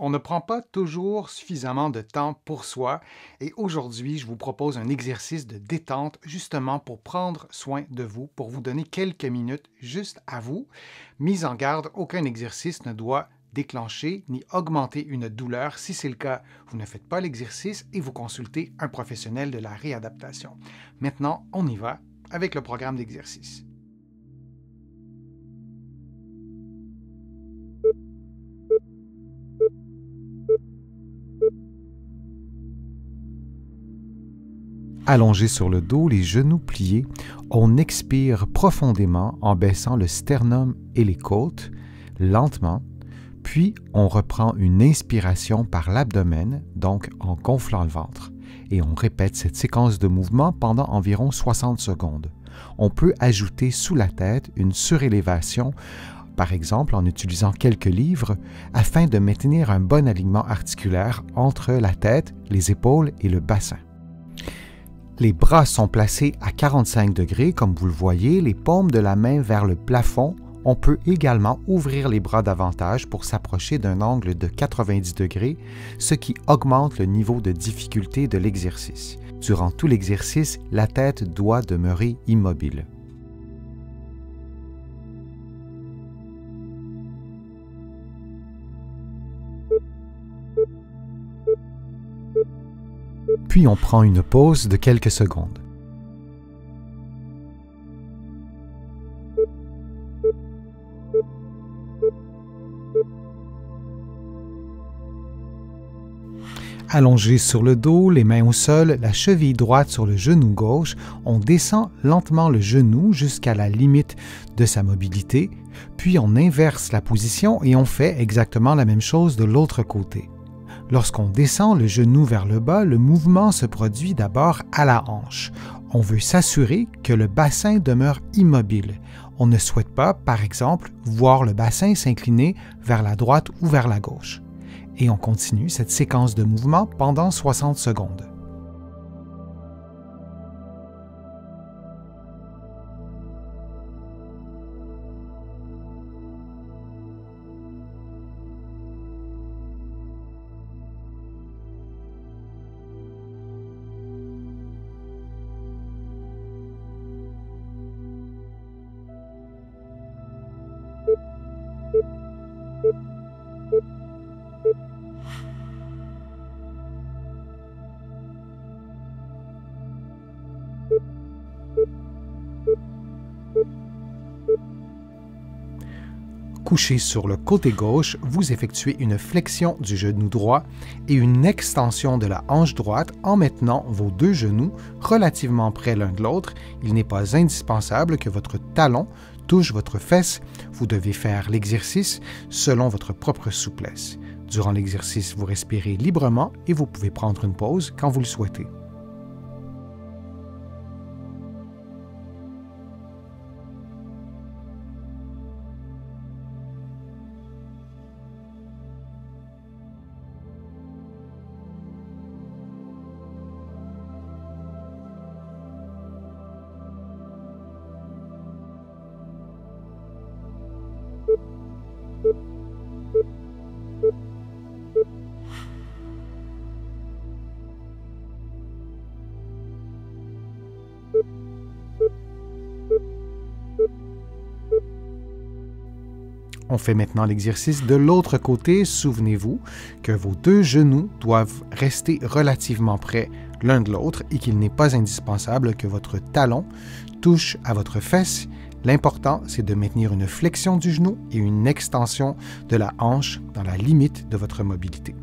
On ne prend pas toujours suffisamment de temps pour soi et aujourd'hui, je vous propose un exercice de détente justement pour prendre soin de vous, pour vous donner quelques minutes juste à vous. Mise en garde, aucun exercice ne doit déclencher ni augmenter une douleur. Si c'est le cas, vous ne faites pas l'exercice et vous consultez un professionnel de la réadaptation. Maintenant, on y va avec le programme d'exercice. Allongé sur le dos, les genoux pliés, on expire profondément en baissant le sternum et les côtes, lentement, puis on reprend une inspiration par l'abdomen, donc en gonflant le ventre, et on répète cette séquence de mouvements pendant environ 60 secondes. On peut ajouter sous la tête une surélévation, par exemple en utilisant quelques livres, afin de maintenir un bon alignement articulaire entre la tête, les épaules et le bassin. Les bras sont placés à 45 degrés, comme vous le voyez, les paumes de la main vers le plafond. On peut également ouvrir les bras davantage pour s'approcher d'un angle de 90 degrés, ce qui augmente le niveau de difficulté de l'exercice. Durant tout l'exercice, la tête doit demeurer immobile. Puis on prend une pause de quelques secondes. Allongé sur le dos, les mains au sol, la cheville droite sur le genou gauche, on descend lentement le genou jusqu'à la limite de sa mobilité, puis on inverse la position et on fait exactement la même chose de l'autre côté. Lorsqu'on descend le genou vers le bas, le mouvement se produit d'abord à la hanche. On veut s'assurer que le bassin demeure immobile. On ne souhaite pas, par exemple, voir le bassin s'incliner vers la droite ou vers la gauche. Et on continue cette séquence de mouvements pendant 60 secondes. Couché sur le côté gauche, vous effectuez une flexion du genou droit et une extension de la hanche droite en maintenant vos deux genoux relativement près l'un de l'autre. Il n'est pas indispensable que votre talon touche votre fesse. Vous devez faire l'exercice selon votre propre souplesse. Durant l'exercice, vous respirez librement et vous pouvez prendre une pause quand vous le souhaitez. On fait maintenant l'exercice de l'autre côté. Souvenez-vous que vos deux genoux doivent rester relativement près l'un de l'autre et qu'il n'est pas indispensable que votre talon touche à votre fesse. L'important, c'est de maintenir une flexion du genou et une extension de la hanche dans la limite de votre mobilité.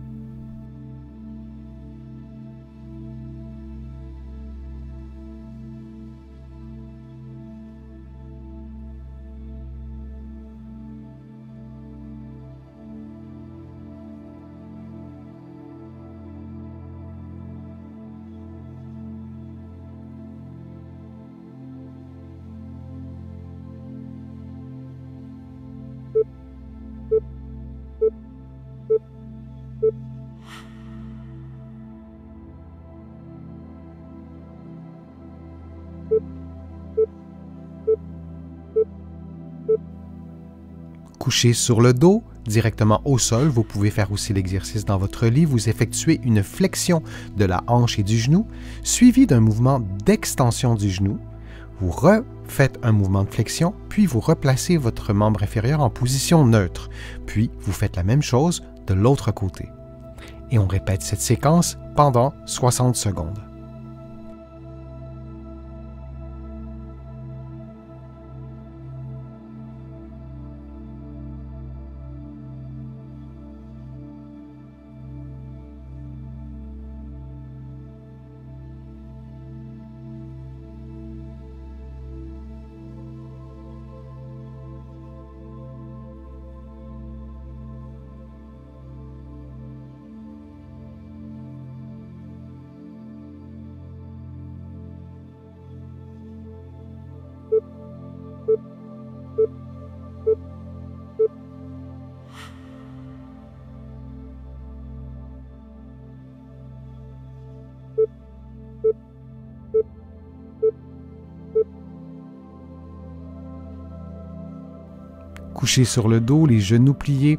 Couché sur le dos, directement au sol. Vous pouvez faire aussi l'exercice dans votre lit. Vous effectuez une flexion de la hanche et du genou, suivi d'un mouvement d'extension du genou. Vous refaites un mouvement de flexion, puis vous replacez votre membre inférieur en position neutre. Puis vous faites la même chose de l'autre côté. Et on répète cette séquence pendant 60 secondes. Couché sur le dos, les genoux pliés,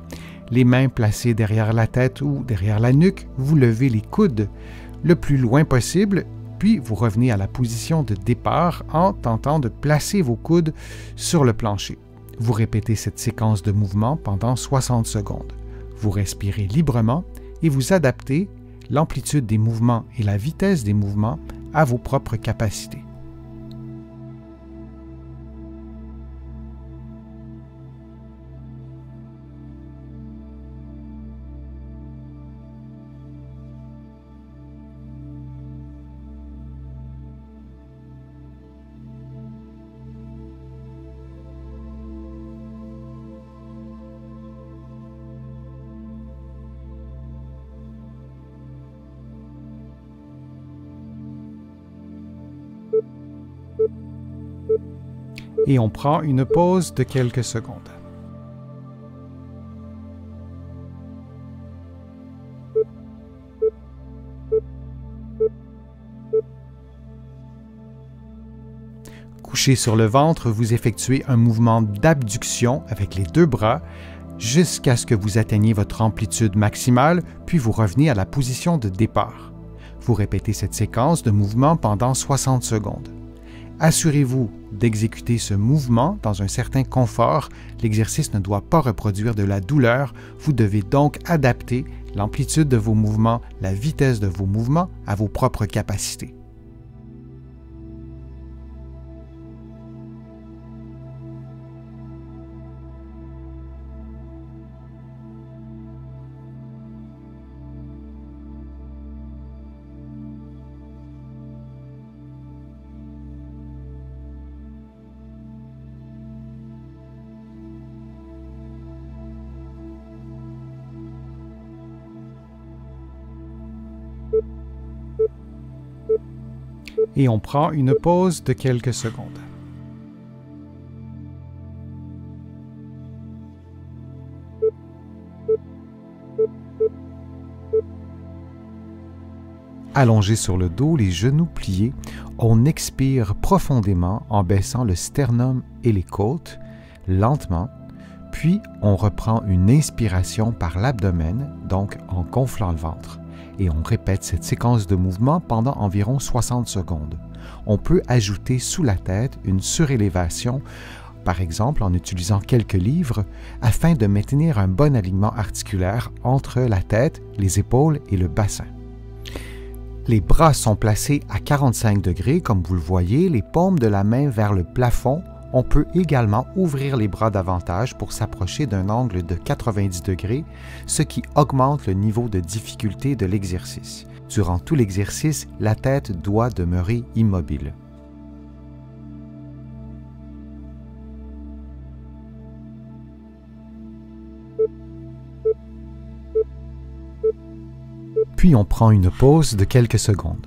les mains placées derrière la tête ou derrière la nuque, vous levez les coudes le plus loin possible, puis vous revenez à la position de départ en tentant de placer vos coudes sur le plancher. Vous répétez cette séquence de mouvements pendant 60 secondes. Vous respirez librement et vous adaptez l'amplitude des mouvements et la vitesse des mouvements à vos propres capacités. Et on prend une pause de quelques secondes. Couché sur le ventre, vous effectuez un mouvement d'abduction avec les deux bras jusqu'à ce que vous atteigniez votre amplitude maximale, puis vous revenez à la position de départ. Vous répétez cette séquence de mouvement pendant 60 secondes. Assurez-vous d'exécuter ce mouvement dans un certain confort. L'exercice ne doit pas reproduire de la douleur. Vous devez donc adapter l'amplitude de vos mouvements, la vitesse de vos mouvements à vos propres capacités. Et on prend une pause de quelques secondes. Allongé sur le dos, les genoux pliés, on expire profondément en baissant le sternum et les côtes, lentement, puis on reprend une inspiration par l'abdomen, donc en gonflant le ventre. Et on répète cette séquence de mouvements pendant environ 60 secondes. On peut ajouter sous la tête une surélévation, par exemple en utilisant quelques livres, afin de maintenir un bon alignement articulaire entre la tête, les épaules et le bassin. Les bras sont placés à 45 degrés, comme vous le voyez, les paumes de la main vers le plafond. On peut également ouvrir les bras davantage pour s'approcher d'un angle de 90 degrés, ce qui augmente le niveau de difficulté de l'exercice. Durant tout l'exercice, la tête doit demeurer immobile. Puis on prend une pause de quelques secondes.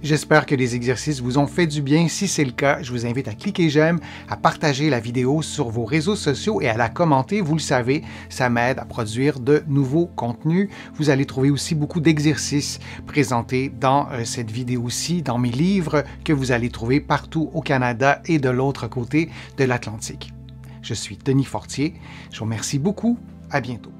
J'espère que les exercices vous ont fait du bien. Si c'est le cas, je vous invite à cliquer j'aime, à partager la vidéo sur vos réseaux sociaux et à la commenter. Vous le savez, ça m'aide à produire de nouveaux contenus. Vous allez trouver aussi beaucoup d'exercices présentés dans cette vidéo-ci, dans mes livres que vous allez trouver partout au Canada et de l'autre côté de l'Atlantique. Je suis Denis Fortier. Je vous remercie beaucoup. À bientôt.